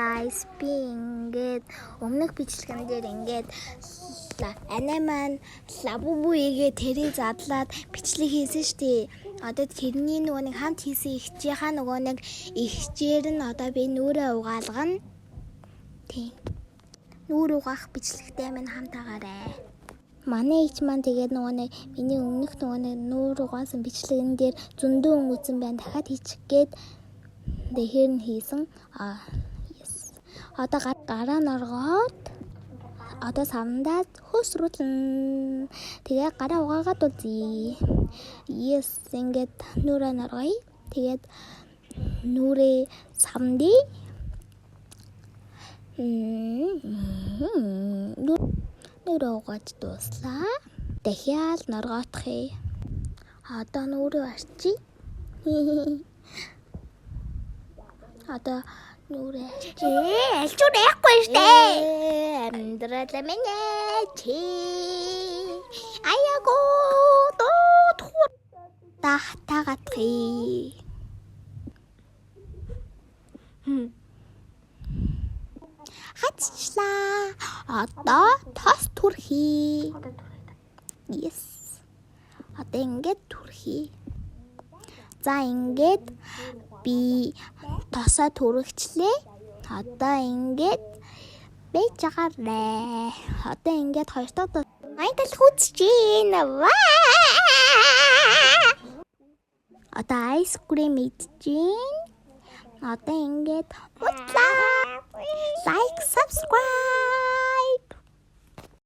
guys, би ингээд өмнөх бичлэгэн дээр ингээд анаа маань лабубу игээ тэрийг задлаад бичлэг хийсэн штий. Одоо тэрний нөгөө нэг хамт хийсэн ихчийнхаа нөгөө нэг ихчээр нь одоо би нүрээ угаалгана. Тий. Нүр угаах бичлэгтэй минь хамтаагаарай. Манай их маань тэгээд нөгөө нэг миний өмнөх нөгөө нэг нүр угаасан бичлэгэн дээр зөндөө өнгөцөн байна. Дахиад хийчих гээд дэхэр нь хийсэн. Yes. Одоо гараа норгоод одоо савндаа хөсрүүлэн. Тэгээ гараа угаагаад үзье. Yes, ингээд нүрээ норгоё. Тэгээд нүрээ савндий. Нүрээ угааж дуслаа. Дахиад норгоотхий. Одоо нүрээ арчи. Одоо нүрээ алчуур яахгүй штэ. Амьдрал минь чи аяго тоо тахтагатхий. Хацчлаа. Одоо тос түрхий. Yes. Одоо ингээд түрхий. За ингээд би тосоо түргчлээ. Одоо ингээд бэж агараа. Одоо ингээд хоёр дахь айдал хүчжээ. Одоо айс крем идчихээн. Одоо ингээд утлаа. Like, subscribe.